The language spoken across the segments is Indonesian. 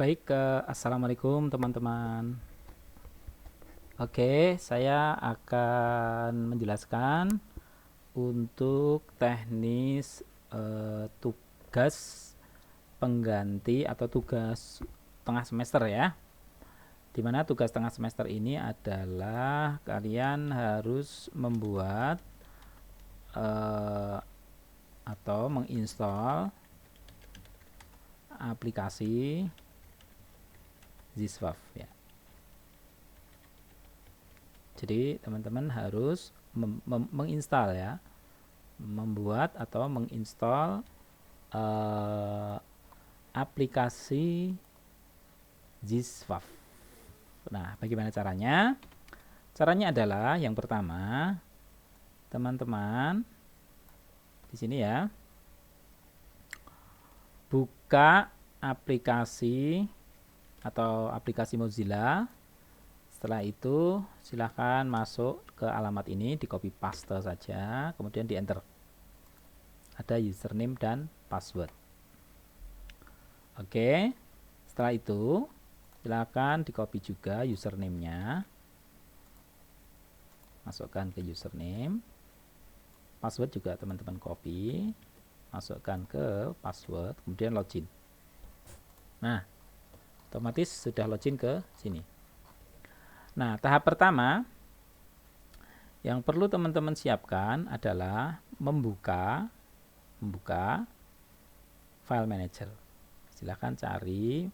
Baik, assalamualaikum teman-teman. Oke, saya akan menjelaskan untuk teknis tugas pengganti atau tugas tengah semester ya. Dimana tugas tengah semester ini adalah kalian harus membuat atau menginstal aplikasi ZISWAF ya. Jadi teman-teman harus menginstal ya, membuat atau menginstal aplikasi ZISWAF. Nah, bagaimana caranya? Caranya adalah yang pertama, teman-teman di sini ya, buka aplikasi atau aplikasi Mozilla. Setelah itu silahkan masuk ke alamat ini, di copy paste saja, kemudian di enter. Ada username dan password. Oke, setelah itu silahkan di copy juga username-nya, masukkan ke username, password juga teman-teman copy, masukkan ke password, kemudian login. Nah, otomatis sudah login ke sini. Nah, tahap pertama yang perlu teman-teman siapkan adalah membuka file manager. Silahkan cari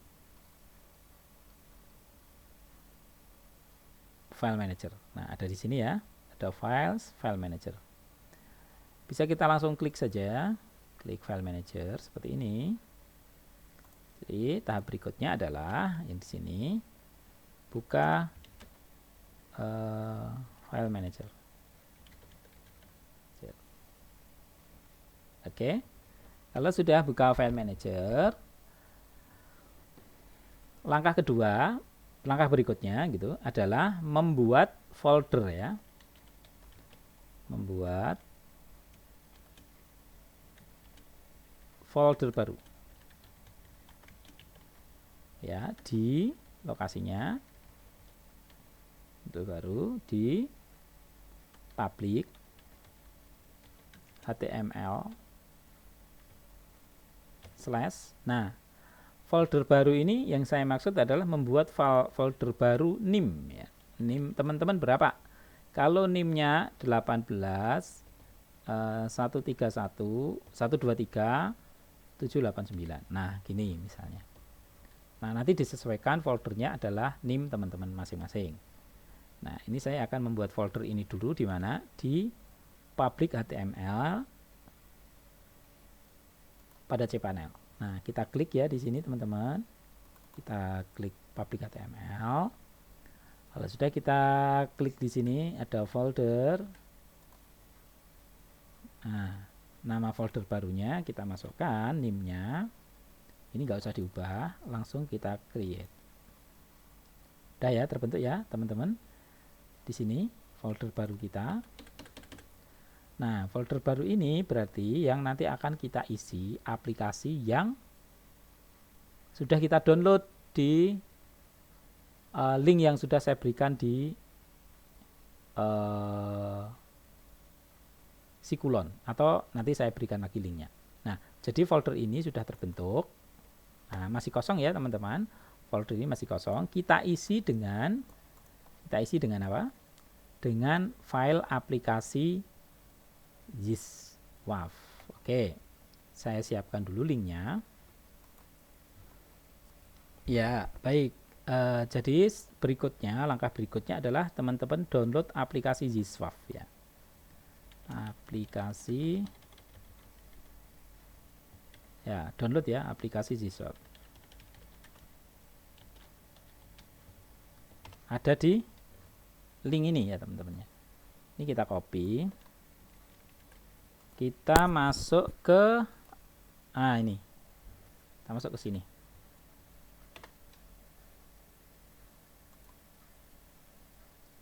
file manager. Nah, ada di sini ya, ada file manager. Bisa kita langsung klik saja, klik file manager seperti ini. Jadi tahap berikutnya adalah yang di sini, buka file manager. Oke, kalau sudah buka file manager, langkah berikutnya gitu adalah membuat folder ya, membuat folder baru ya di lokasinya, folder baru di public HTML /. Nah, folder baru ini yang saya maksud adalah membuat folder baru NIM ya. NIM teman-teman berapa? Kalau NIM-nya 18 131 123 789. Nah, gini misalnya. Nah, nanti disesuaikan foldernya adalah NIM teman-teman masing-masing. Nah, ini saya akan membuat folder ini dulu di mana? Di public HTML pada cPanel. Nah, kita klik ya di sini teman-teman. Kita klik public HTML. Kalau sudah kita klik di sini ada folder. Nah, nama folder barunya kita masukkan NIM-nya. Ini nggak usah diubah, langsung kita create. Udah ya, terbentuk ya teman-teman. Di sini folder baru kita. Nah, folder baru ini berarti yang nanti akan kita isi aplikasi yang sudah kita download di link yang sudah saya berikan di Sikulon, atau nanti saya berikan lagi linknya. Nah, jadi folder ini sudah terbentuk. Nah, masih kosong ya teman-teman. Folder ini masih kosong. Kita isi dengan apa? Dengan file aplikasi ZISWAF. Oke, saya siapkan dulu linknya. Ya, baik. Jadi langkah berikutnya adalah teman-teman download aplikasi ZISWAF ya. Download ya aplikasi ZISWAF. Ada di link ini ya teman-teman. Ini kita copy. Kita masuk ke ini. Kita masuk ke sini.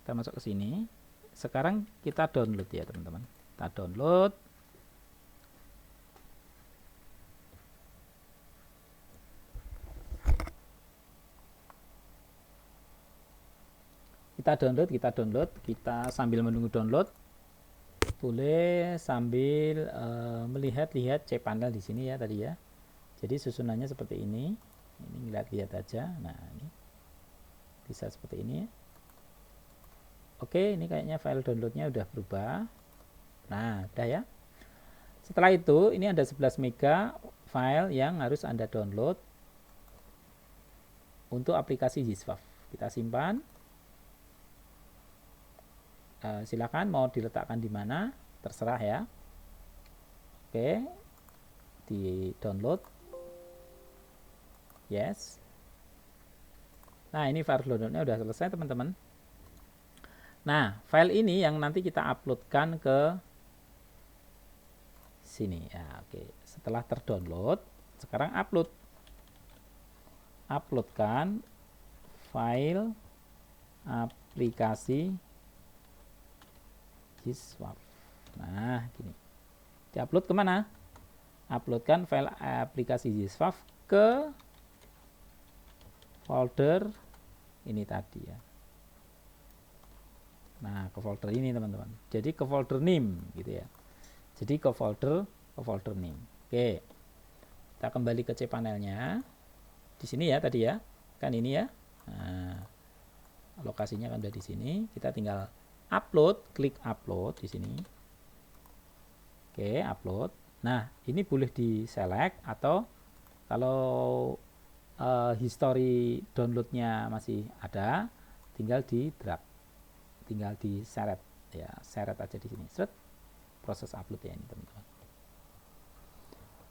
Kita masuk ke sini. Sekarang kita download ya teman-teman. Kita download. kita download, kita sambil menunggu download boleh sambil melihat-lihat cPanel di sini ya tadi ya. Jadi susunannya seperti ini lihat-lihat aja. Nah, ini bisa seperti ini. Oke, ini kayaknya file downloadnya udah berubah. Nah, udah ya. Setelah itu, ini ada 11 mega file yang harus Anda download untuk aplikasi GISWAF. Kita simpan. Silakan mau diletakkan di mana, terserah ya. Oke, di download. Yes. Nah, ini file downloadnya udah selesai teman-teman. Nah, file ini yang nanti kita uploadkan ke sini ya. Oke, setelah terdownload, sekarang uploadkan file aplikasi GISWAF. Nah, gini. Diupload kemana? Uploadkan file aplikasi GISWAF ke folder ini tadi ya. Nah, ke folder ini teman-teman. Jadi ke folder name gitu ya. Jadi ke folder name. Oke. Kita kembali ke cPanelnya. Di sini ya tadi ya. Kan ini ya. Nah, lokasinya kan udah di sini. Kita tinggal upload, klik upload di sini. Oke, upload. Nah, ini boleh di select atau kalau history downloadnya masih ada, tinggal di drag, tinggal di seret ya, seret aja di sini. Seret, proses upload ya ini teman-teman.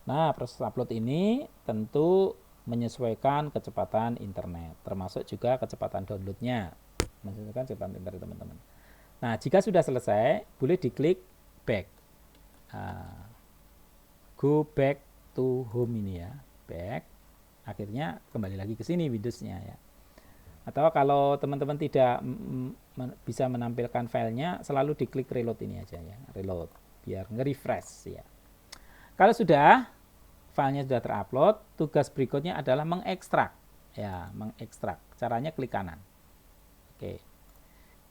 Nah, proses upload ini tentu menyesuaikan kecepatan internet, termasuk juga kecepatan downloadnya, menyesuaikan kecepatan internet teman-teman. Nah, jika sudah selesai, boleh diklik back, go back to home ini ya, back. Akhirnya kembali lagi ke sini Windows-nya ya. Atau kalau teman-teman tidak bisa menampilkan filenya, selalu diklik reload ini aja ya, reload biar nge-refresh ya. Kalau sudah filenya sudah terupload, tugas berikutnya adalah mengekstrak ya, mengekstrak. Caranya klik kanan. Oke.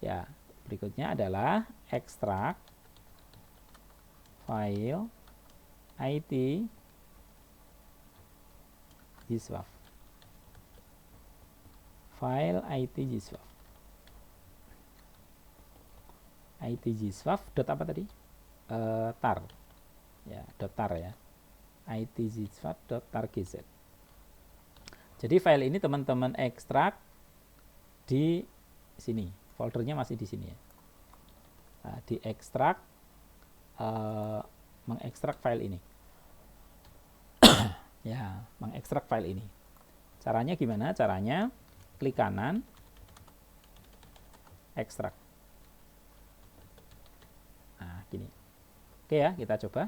Ya, berikutnya adalah ekstrak file IT GISWAF. File IT GISWAF. IT GISWAF dot apa tadi? Tar. Ya, .tar ya. IT GISWAF .tar.gz. Jadi file ini teman-teman ekstrak di sini. Foldernya masih di sini ya. Nah, diekstrak mengekstrak file ini. Ya, mengekstrak file ini. Caranya gimana? Caranya klik kanan, ekstrak. Nah, gini. Oke ya, kita coba.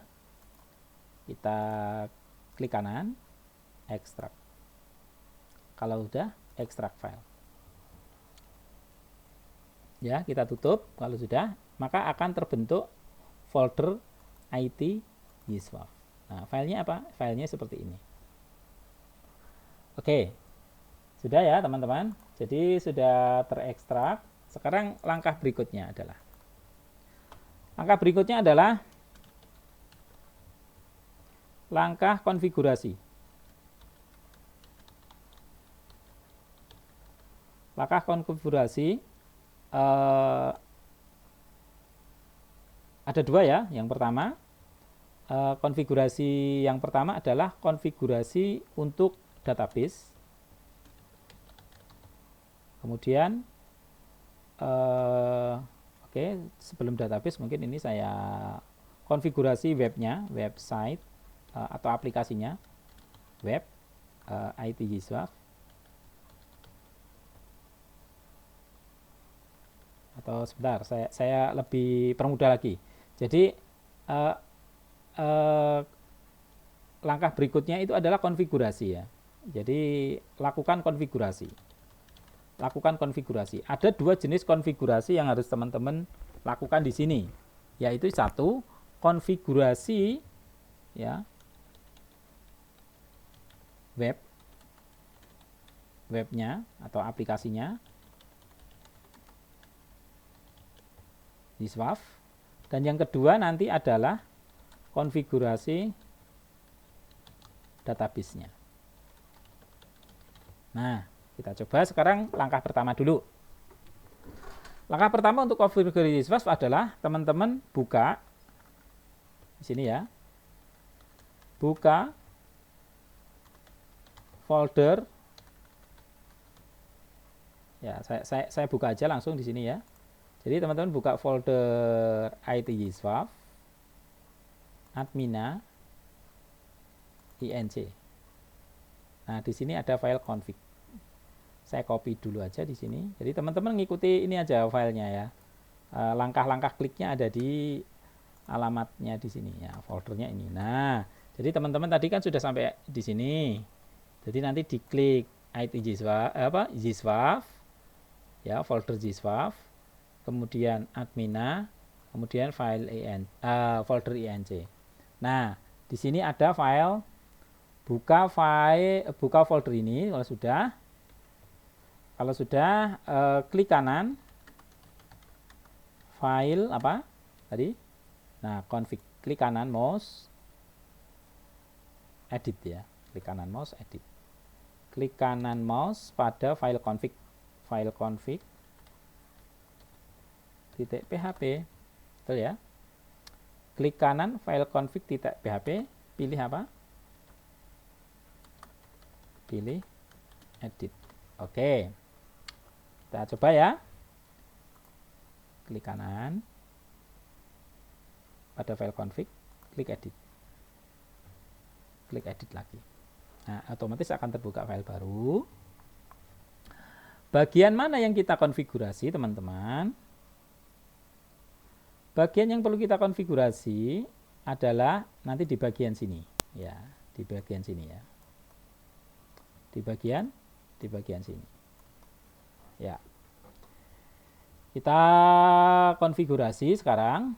Kita klik kanan, ekstrak. Kalau udah, ekstrak file. Ya, kita tutup. Kalau sudah, maka akan terbentuk folder IT GISWAF. Nah, filenya apa? Filenya seperti ini. Oke, sudah ya teman-teman. Jadi sudah terekstrak. Sekarang langkah berikutnya adalah langkah konfigurasi. Langkah konfigurasi ada dua ya. Yang pertama, konfigurasi yang pertama adalah konfigurasi untuk database. Kemudian oke, sebelum database mungkin ini saya konfigurasi webnya, website atau aplikasinya, web IT GISWAF. Atau sebentar, saya lebih permudah lagi. Jadi langkah berikutnya itu adalah konfigurasi ya. Jadi lakukan konfigurasi. Ada dua jenis konfigurasi yang harus teman-teman lakukan di sini, yaitu satu, konfigurasi ya webnya atau aplikasinya. ZSWAF. Dan yang kedua nanti adalah konfigurasi database-nya. Nah, kita coba sekarang langkah pertama dulu. Langkah pertama untuk konfigurasi ZSWAF adalah teman-teman buka di sini ya. Buka folder. Ya, saya buka aja langsung di sini ya. Jadi teman-teman buka folder IT ZSWAF, admina, inc. Nah, di sini ada file config. Saya copy dulu aja di sini. Jadi teman-teman ngikuti ini aja filenya ya. Langkah-langkah kliknya ada di alamatnya di sini ya, foldernya ini. Nah, jadi teman-teman tadi kan sudah sampai di sini. Jadi nanti diklik IT ZSWAF, ya, folder ZSWAF, kemudian admina, kemudian file folder inc. Nah, di sini ada file, buka folder ini kalau sudah klik kanan file apa tadi, nah config, klik kanan mouse edit ya, klik kanan mouse edit, klik kanan mouse pada file config .php, betul ya, klik kanan file config .php, pilih apa, pilih edit. Oke, kita coba ya, klik kanan pada file config, klik edit lagi. Nah, otomatis akan terbuka file baru. Bagian mana yang kita konfigurasi, teman-teman? Bagian yang perlu kita konfigurasi adalah nanti di bagian sini ya, di bagian sini ya, di bagian sini ya. Kita konfigurasi sekarang.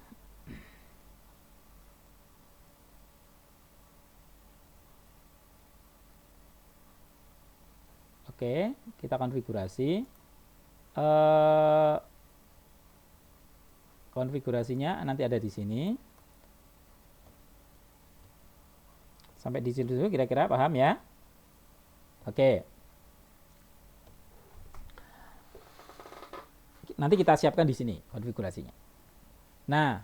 Oke, kita konfigurasi. Konfigurasinya nanti ada di sini. Sampai di situ dulu kira-kira paham ya? Oke. Nanti kita siapkan di sini konfigurasinya. Nah,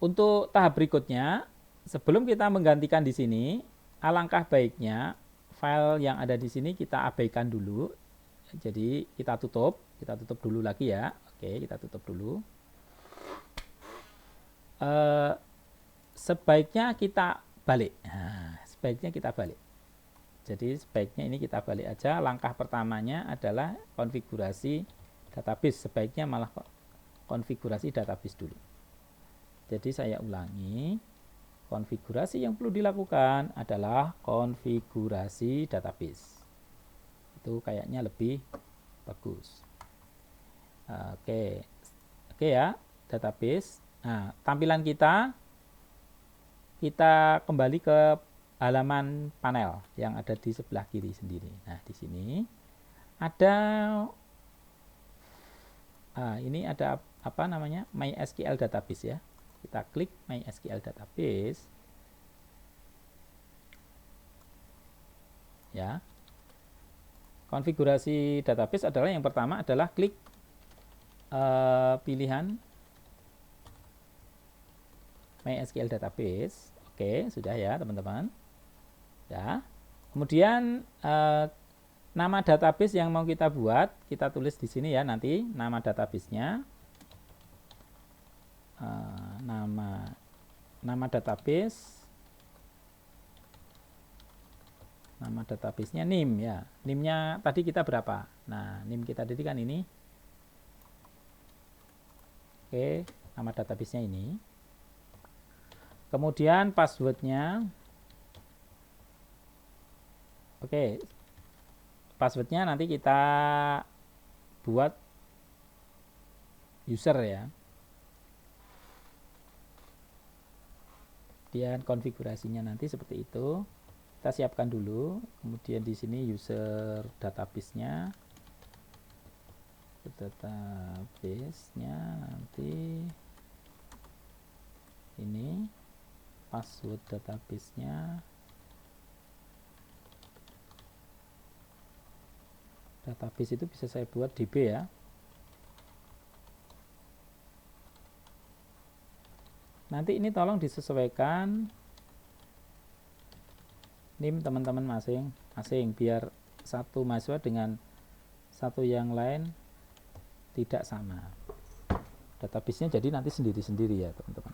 untuk tahap berikutnya, sebelum kita menggantikan di sini, alangkah baiknya file yang ada di sini kita abaikan dulu. Jadi kita tutup dulu lagi ya. Oke, kita tutup dulu. Sebaiknya kita balik. Nah, sebaiknya kita balik. Jadi sebaiknya ini kita balik aja. Langkah pertamanya adalah konfigurasi database. Sebaiknya malah konfigurasi database dulu. Jadi saya ulangi. Konfigurasi yang perlu dilakukan adalah konfigurasi database. Itu kayaknya lebih bagus. Oke ya, database. Nah, tampilan kita kembali ke halaman panel yang ada di sebelah kiri sendiri. Nah, di sini ada ini ada apa namanya, MySQL database ya. Kita klik MySQL database ya. Konfigurasi database adalah yang pertama adalah klik pilihan MySQL database. Oke, sudah ya teman-teman ya. Kemudian nama database yang mau kita buat kita tulis di sini ya, nanti nama databasenya, nama databasenya NIM ya. NIM-nya tadi kita berapa? Nah, NIM kita tadi kan ini. Oke, nama databasenya ini. Kemudian passwordnya. Oke, passwordnya nanti kita buat user ya. Kemudian konfigurasinya nanti seperti itu. Kita siapkan dulu. Kemudian di sini user database-nya. database-nya nanti ini password database-nya. Database itu bisa saya buat DB ya. Nanti ini tolong disesuaikan NIM teman-teman masing-masing biar satu mahasiswa dengan satu yang lain tidak sama. Database-nya jadi nanti sendiri-sendiri ya teman-teman.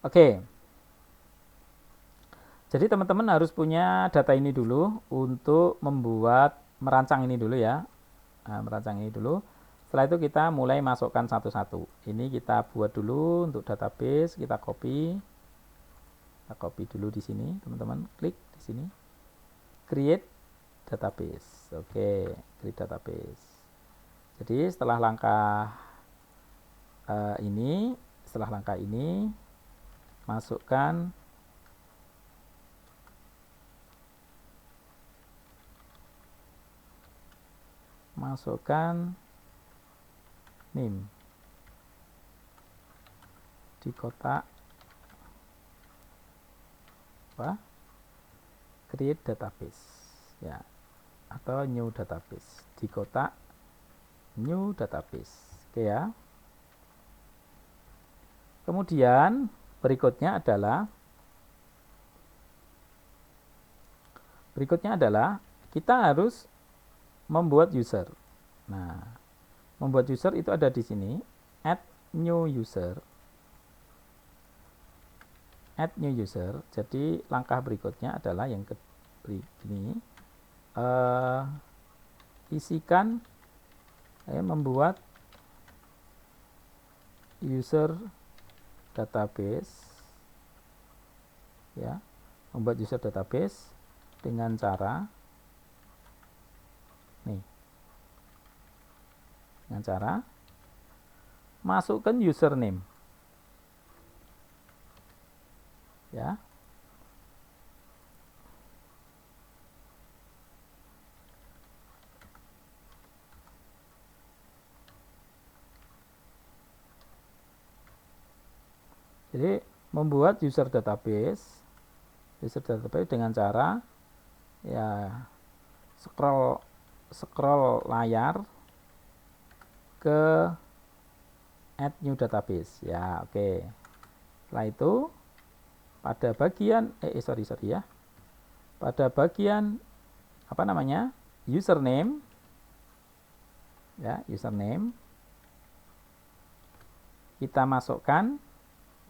Oke. Jadi teman-teman harus punya data ini dulu untuk merancang ini dulu ya. Nah, merancang ini dulu. Setelah itu kita mulai masukkan satu-satu. Ini kita buat dulu untuk database, kita copy. Kita copy dulu di sini, teman-teman. Klik di sini. Create database. Oke, create database. Jadi setelah langkah ini masukkan NIM di kotak create database ya, atau new database di kotak new database. Oke ya. Kemudian berikutnya adalah kita harus membuat user. Nah, membuat user itu ada di sini, add new user. Add new user. Jadi langkah berikutnya adalah yang ini, isikan membuat user database ya, membuat user database dengan cara masukkan username ya. Jadi membuat user database dengan cara ya scroll layar ke add new database ya. Oke. Setelah itu pada bagian pada bagian username ya, username kita masukkan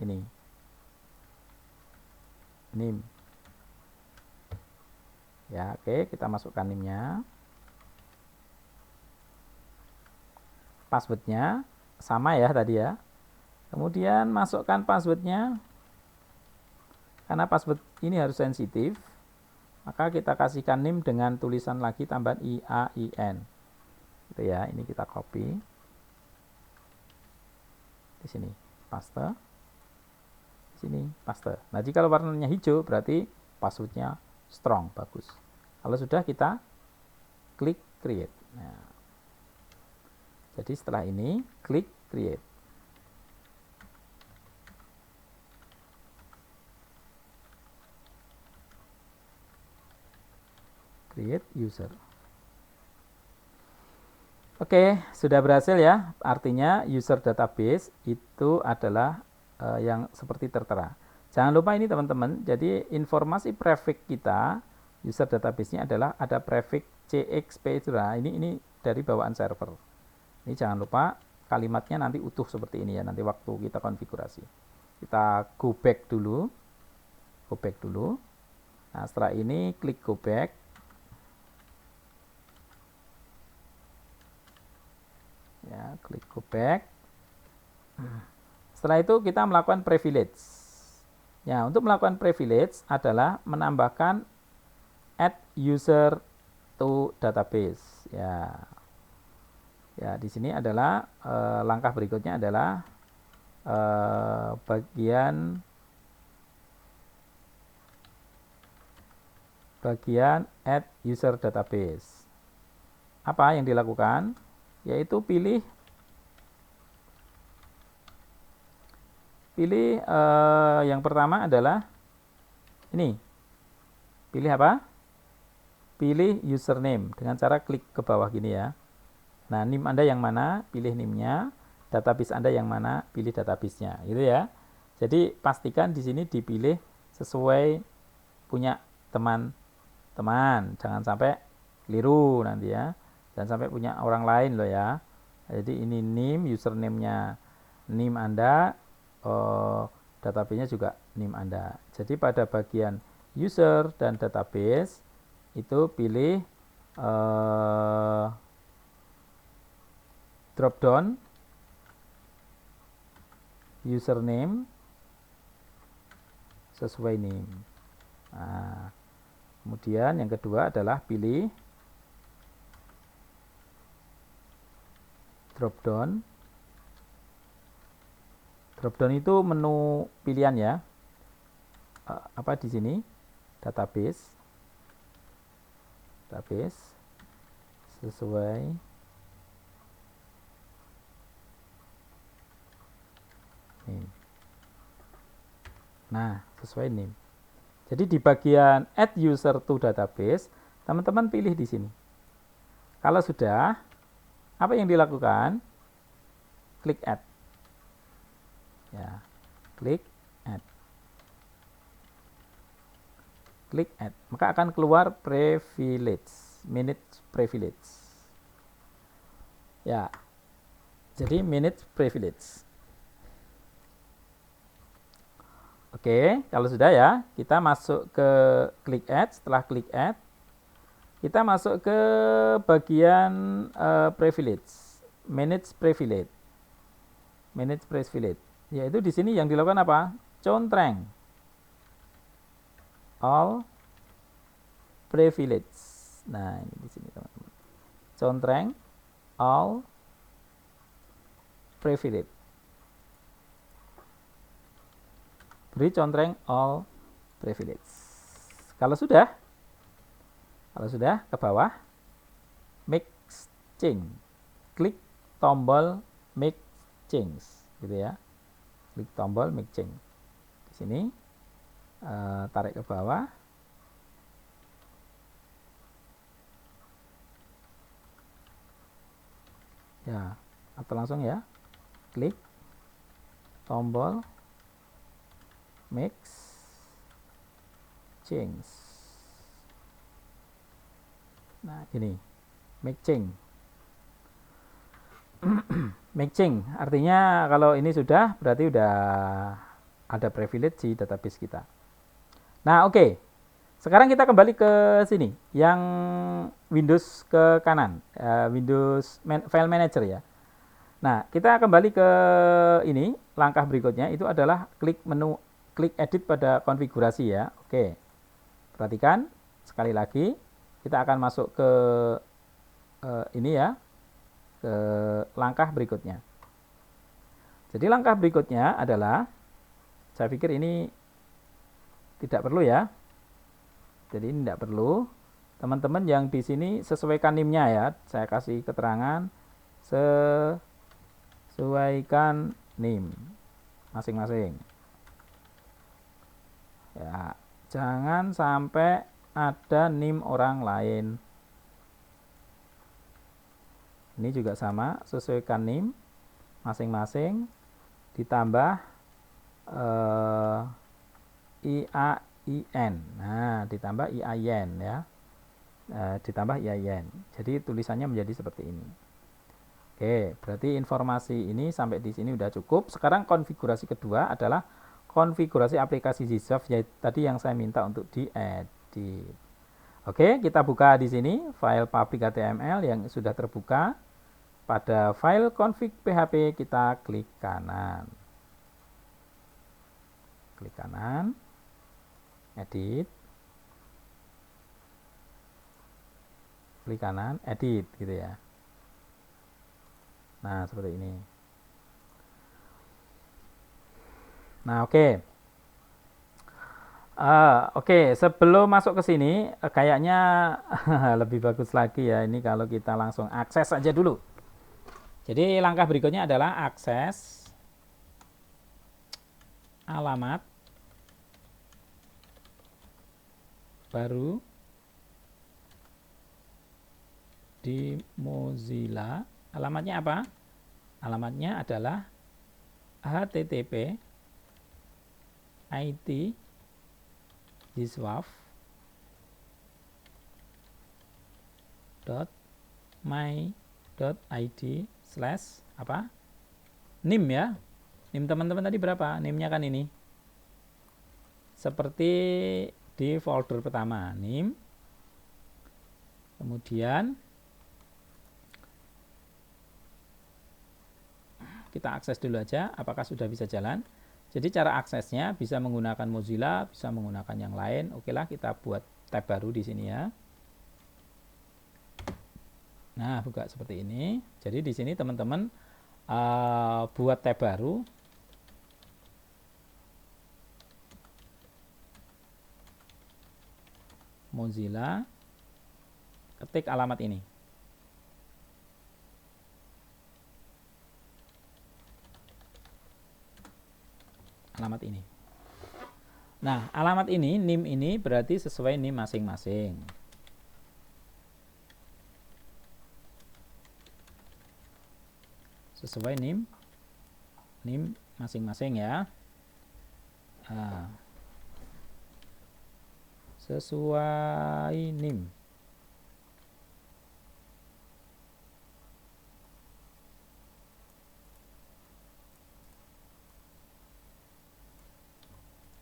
ini NIM ya. Oke, kita masukkan NIM-nya. Passwordnya sama ya tadi ya. Kemudian masukkan passwordnya, karena password ini harus sensitif, maka kita kasihkan NIM dengan tulisan lagi tambahan IAIN gitu ya. Ini kita copy di sini, paste di sini, paste. Nah, jika warnanya hijau berarti passwordnya strong, bagus. Kalau sudah, kita klik create. Nah, jadi setelah ini klik create. Create user. Oke, sudah berhasil ya. Artinya user database itu adalah yang seperti tertera. Jangan lupa ini teman-teman. Jadi informasi prefix kita user database-nya adalah ada prefix CXP itu. Nah, ini dari bawaan server. Ini jangan lupa kalimatnya nanti utuh seperti ini ya, nanti waktu kita konfigurasi. Kita go back dulu. Nah, setelah ini klik go back. Ya, klik go back. Setelah itu kita melakukan privilege. Ya, untuk melakukan privilege adalah menambahkan add user to database. Ya. Ya, di sini adalah langkah berikutnya adalah bagian add user database. Apa yang dilakukan? yaitu pilih yang pertama adalah ini. Pilih apa? Pilih username dengan cara klik ke bawah gini ya. Nah, NIM Anda yang mana? Pilih NIM-nya. Database Anda yang mana? Pilih database-nya, gitu ya. Jadi pastikan di sini dipilih sesuai punya teman-teman. Jangan sampai keliru nanti ya. Jangan sampai punya orang lain loh ya. Jadi ini NIM, username-nya NIM Anda, database-nya juga NIM Anda. Jadi pada bagian user dan database itu pilih drop down username sesuai NIM. Nah, kemudian yang kedua adalah pilih drop down. Drop down itu menu pilihan ya. Apa di sini? Database sesuai NIM. Nah, sesuai NIM. Jadi di bagian add user to database, teman-teman pilih di sini. Kalau sudah, apa yang dilakukan? Klik add. Ya, klik add. Klik add, maka akan keluar privilege, manage privilege. Ya, jadi manage privilege. Oke, kalau sudah ya, kita masuk ke klik add. Setelah klik add, kita masuk ke bagian privilege, manage privilege. Manage privilege, yaitu di sini yang dilakukan apa? Contreng all privilege. Nah, ini di sini teman-teman. Contreng all privilege. Beri contreng all privilege. Kalau sudah ke bawah, make change. Klik tombol make change, gitu ya. Klik tombol make change. Di sini tarik ke bawah. Ya, atau langsung ya. Klik tombol make change. Nah, ini make change. Make change artinya kalau ini sudah berarti udah ada privilege di database kita. Nah, oke. Sekarang kita kembali ke sini, yang Windows ke kanan, Windows File Manager ya. Nah, kita kembali ke ini, langkah berikutnya itu adalah klik menu, klik edit pada konfigurasi ya. Oke, perhatikan sekali lagi, kita akan masuk ke ini ya, ke langkah berikutnya. Jadi langkah berikutnya adalah, saya pikir ini tidak perlu ya. Jadi ini tidak perlu. Teman-teman yang di sini sesuaikan NIM-nya ya. Saya kasih keterangan sesuaikan NIM masing-masing. Ya, jangan sampai ada NIM orang lain. Ini juga sama, sesuaikan NIM masing-masing ditambah IAIN. Nah, ditambah IAIN ya. Ditambah IAIN. Jadi tulisannya menjadi seperti ini. Oke, berarti informasi ini sampai di sini udah cukup. Sekarang konfigurasi kedua adalah konfigurasi aplikasi Zscape, yaitu tadi yang saya minta untuk diedit. Oke, kita buka di sini file public HTML yang sudah terbuka. Pada file config PHP kita klik kanan. Klik kanan. Edit. Klik kanan, edit gitu ya. Nah, seperti ini. Nah, oke. Oke, sebelum masuk ke sini, kayaknya lebih bagus lagi ya ini kalau kita langsung akses saja dulu. Jadi langkah berikutnya adalah akses alamat baru di Mozilla. Alamatnya apa? Alamatnya adalah http @gswaf.my.id/ apa? NIM ya. NIM teman-teman tadi berapa? NIM-nya kan ini. Seperti di folder pertama, NIM. Kemudian kita akses dulu aja apakah sudah bisa jalan. Jadi cara aksesnya bisa menggunakan Mozilla, bisa menggunakan yang lain. Oke lah, kita buat tab baru di sini ya. Nah, buka seperti ini. Jadi di sini teman-teman buat tab baru. Mozilla, ketik alamat ini. Alamat ini. Nah, alamat ini, NIM ini berarti sesuai NIM masing-masing. Sesuai NIM masing-masing ya. Nah, sesuai NIM.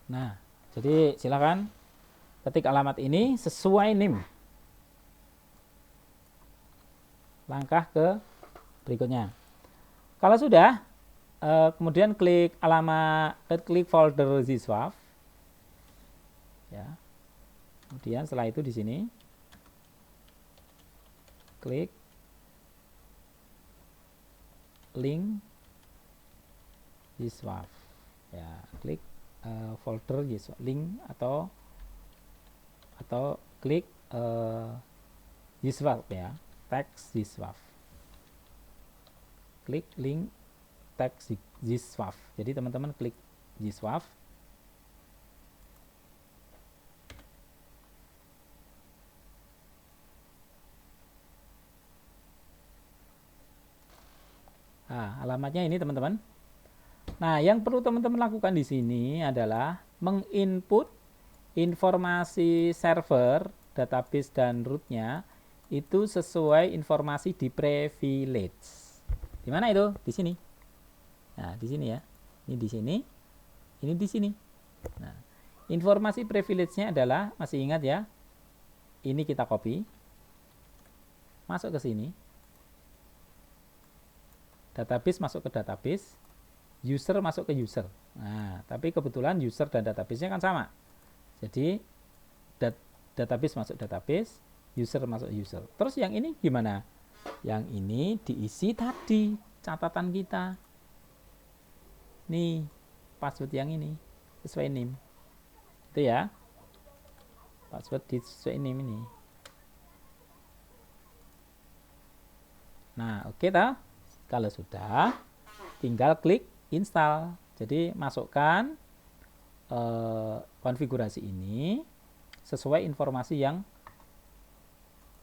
Nah, jadi silakan ketik alamat ini sesuai NIM. Langkah ke berikutnya. Kalau sudah, kemudian klik alamat, klik folder GSWAF. Ya. Kemudian setelah itu di sini klik link GSWAF. Ya, klik folder GSWAF, link atau klik GSWAF ya, teks GSWAF. Klik link teks GSWAF. Jadi teman-teman klik GSWAF. Nah, alamatnya ini teman-teman. Nah, yang perlu teman-teman lakukan di sini adalah menginput informasi server, database dan rootnya itu sesuai informasi di privilege. Di mana itu? Di sini. Nah, di sini ya. Ini di sini. Ini di sini. Nah, informasi privilege-nya adalah, masih ingat ya? Ini kita copy. Masuk ke sini. Database masuk ke database. User masuk ke user. Nah, tapi kebetulan user dan database-nya kan sama. Jadi database masuk database, user masuk user. Terus yang ini gimana? Yang ini diisi tadi catatan kita. Nih, password yang ini sesuai NIM. Itu ya. Password sesuai NIM ini. Nah, oke toh? Kalau sudah, tinggal klik install. Jadi masukkan konfigurasi ini sesuai informasi yang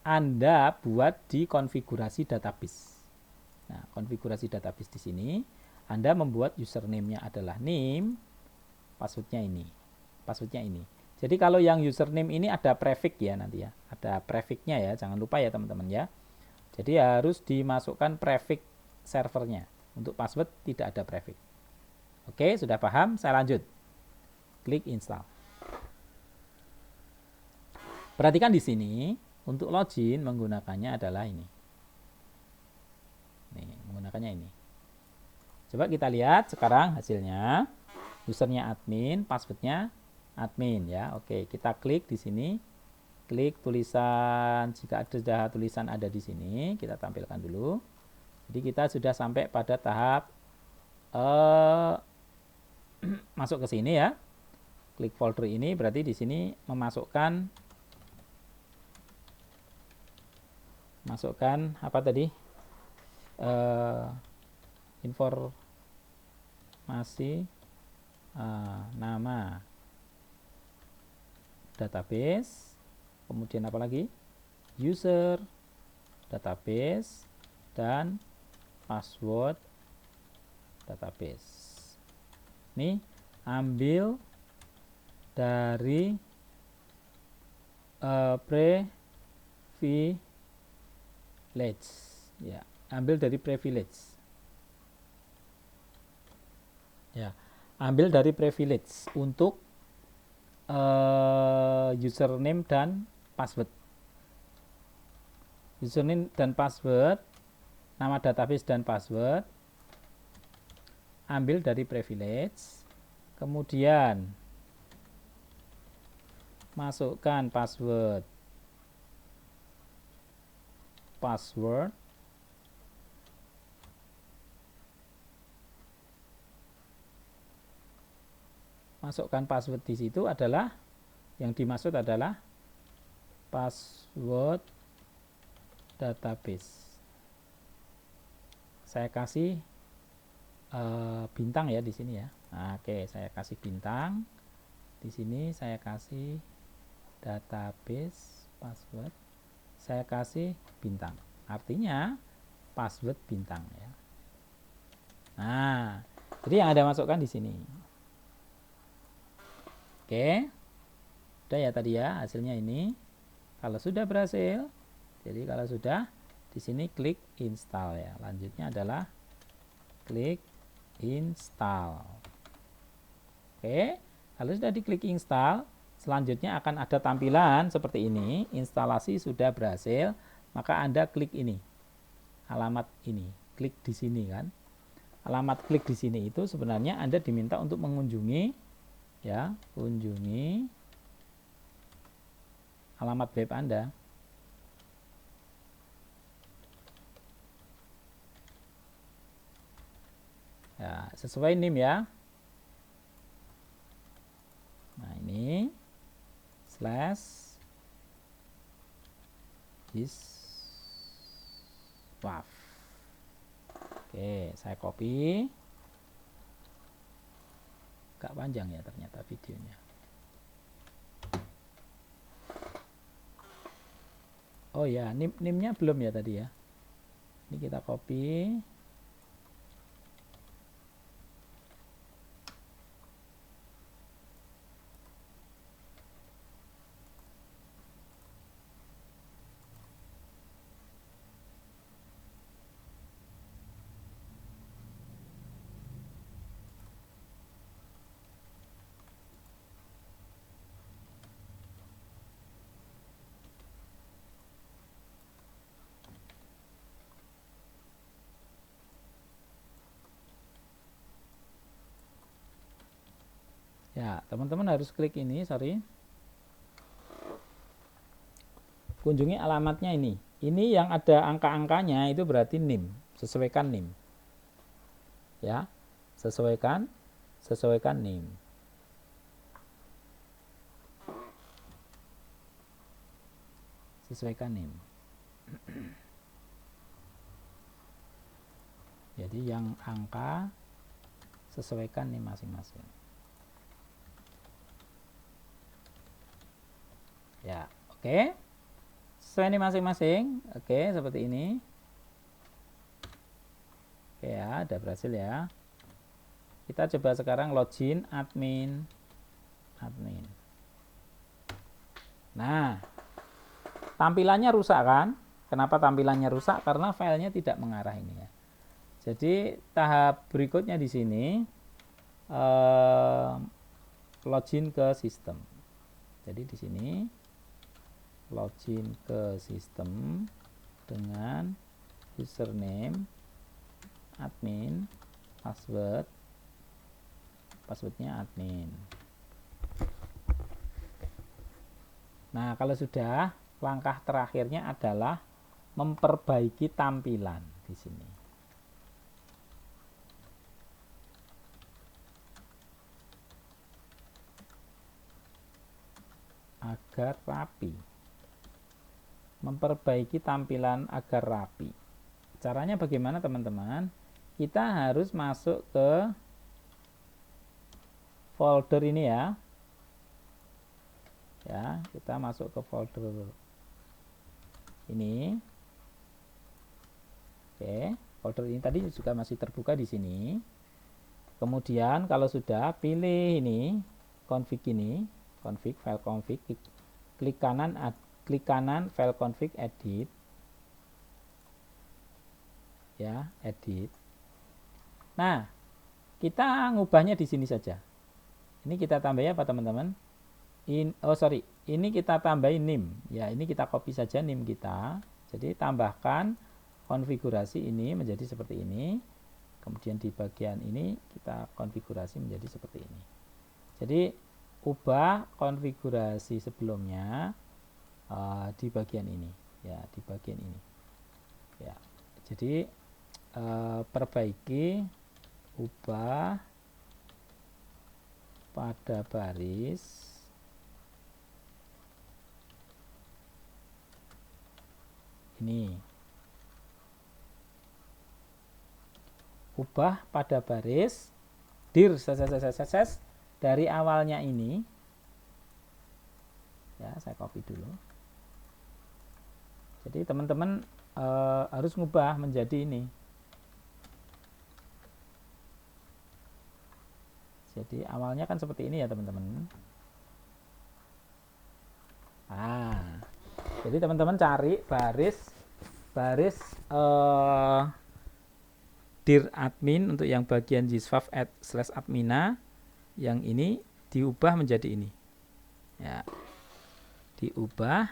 Anda buat di konfigurasi database. Nah, konfigurasi database di sini Anda membuat username-nya adalah NIM, passwordnya ini. Passwordnya ini. Jadi kalau yang username ini ada prefix ya nanti ya. Ada prefix-nya ya, jangan lupa ya teman-teman ya. Jadi harus dimasukkan prefix servernya. Untuk password tidak ada prefix. Oke, sudah paham? Saya lanjut. Klik install. Perhatikan di sini, untuk login menggunakannya adalah ini. Nih, menggunakannya ini. Coba kita lihat sekarang hasilnya. Usernya admin, passwordnya admin ya. Oke, kita klik di sini. Klik tulisan, jika ada tulisan ada di sini, kita tampilkan dulu. Jadi kita sudah sampai pada tahap masuk ke sini ya. Klik folder ini berarti di sini masukkan apa tadi? informasi nama database, kemudian apa lagi, user database, dan password database. Ini ambil dari privilege, ya, ambil dari privilege, ya, ambil dari privilege untuk username dan password. Username dan password, nama database dan password, ambil dari privilege, kemudian masukkan password, masukkan password di situ adalah yang dimaksud adalah password database. Saya kasih bintang ya di sini ya. Nah, oke, saya kasih bintang. Di sini saya kasih database password. Saya kasih bintang. Artinya password bintang ya. Nah, jadi yang Anda masukkan di sini. Oke. Udah ya tadi ya hasilnya ini. Kalau sudah berhasil, jadi kalau sudah di sini klik install ya. Lanjutnya adalah klik install. Oke, kalau sudah diklik install, selanjutnya akan ada tampilan seperti ini. Instalasi sudah berhasil, maka Anda klik ini, alamat ini, klik di sini kan. Alamat klik di sini itu sebenarnya Anda diminta untuk mengunjungi, ya, kunjungi alamat web Anda. Ya, sesuai NIM ya. Nah, ini /iswaf. Oke, saya copy. Agak panjang ya ternyata videonya. Oh ya, NIM-nya belum ya tadi ya. Ini kita copy. Ya, teman-teman harus klik ini, sorry. Kunjungi alamatnya ini. Ini yang ada angka-angkanya itu berarti NIM. Sesuaikan NIM. Ya, sesuaikan NIM. Sesuaikan NIM. Jadi yang angka sesuaikan NIM masing-masing. Ya, oke. Sesuai NIM masing-masing. Oke, seperti ini. Oke ya, udah berhasil ya. Kita coba sekarang login admin. Nah, tampilannya rusak kan? Kenapa tampilannya rusak? Karena filenya tidak mengarah ini ya. Jadi tahap berikutnya di sini login ke sistem. Jadi di sini login ke sistem dengan username admin, passwordnya admin. Nah, kalau sudah, langkah terakhirnya adalah memperbaiki tampilan di sini. Agar rapi. Memperbaiki tampilan agar rapi. caranya bagaimana teman-teman? Kita harus masuk ke folder ini ya. Ya, kita masuk ke folder ini. Oke, folder ini tadi juga masih terbuka di sini. Kemudian kalau sudah, pilih ini, config ini, config, file config, klik kanan file config, edit. Ya, edit. Nah, kita ngubahnya di sini saja. Ini kita tambahnya apa teman-teman? Ini kita tambahin nim. Ya, ini kita copy saja nim kita. Jadi tambahkan konfigurasi ini menjadi seperti ini. Kemudian di bagian ini kita konfigurasi menjadi seperti ini. Jadi ubah konfigurasi sebelumnya di bagian ini. Ya, di bagian ini. Ya, jadi perbaiki, ubah pada baris ini, ubah pada baris dir dari awalnya ini ya, saya copy dulu. Jadi teman-teman harus ngubah menjadi ini. Jadi awalnya kan seperti ini ya teman-teman. Jadi teman-teman cari baris dir admin untuk yang bagian /admina yang ini diubah menjadi ini. Ya. Diubah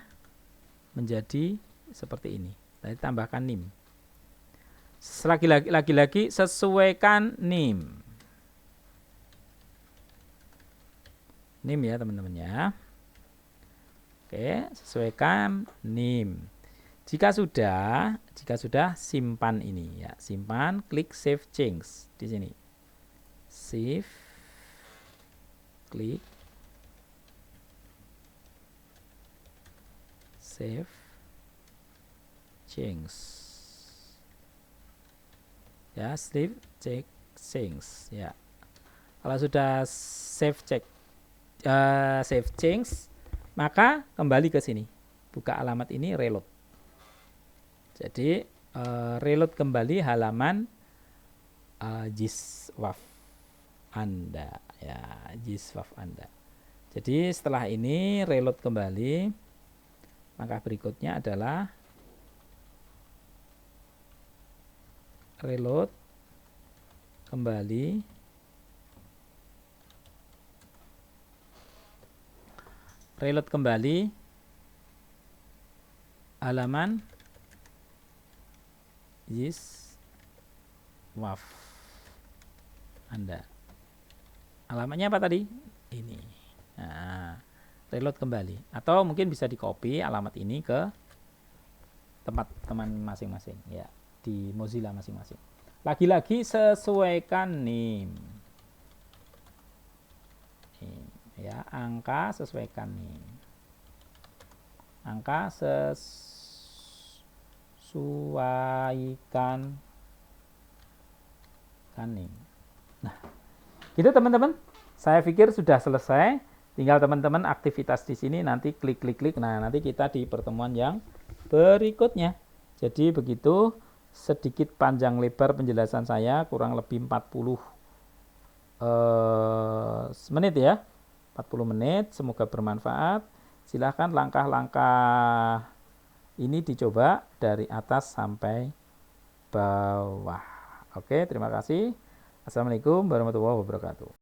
menjadi seperti ini. Tadi tambahkan nim. Lagi-lagi sesuaikan nim. Nim ya teman-teman ya. Oke, sesuaikan nim. Jika sudah simpan ini ya, simpan, klik save change di sini. Save, klik save change. Ya, save change ya. Kalau sudah save change, maka kembali ke sini, buka alamat ini, reload. Jadi reload kembali halaman JISWAF Anda ya, JISWAF Anda. Jadi setelah ini reload kembali, langkah berikutnya adalah reload kembali halaman JISWAF Anda. Alamatnya apa tadi? Ini. Nah, reload kembali. Atau mungkin bisa di copy alamat ini ke tempat teman masing-masing ya, di Mozilla masing-masing. Lagi-lagi sesuaikan nim. Ya, angka sesuaikan nim. Angka sesuaikan nim. Nah, gitu teman-teman. Saya pikir sudah selesai. Tinggal teman-teman aktivitas di sini, nanti klik. Nah, nanti kita di pertemuan yang berikutnya. Jadi begitu sedikit panjang lebar penjelasan saya, kurang lebih 40 menit ya. 40 menit, semoga bermanfaat. Silahkan langkah-langkah ini dicoba dari atas sampai bawah. Oke, terima kasih. Assalamualaikum warahmatullahi wabarakatuh.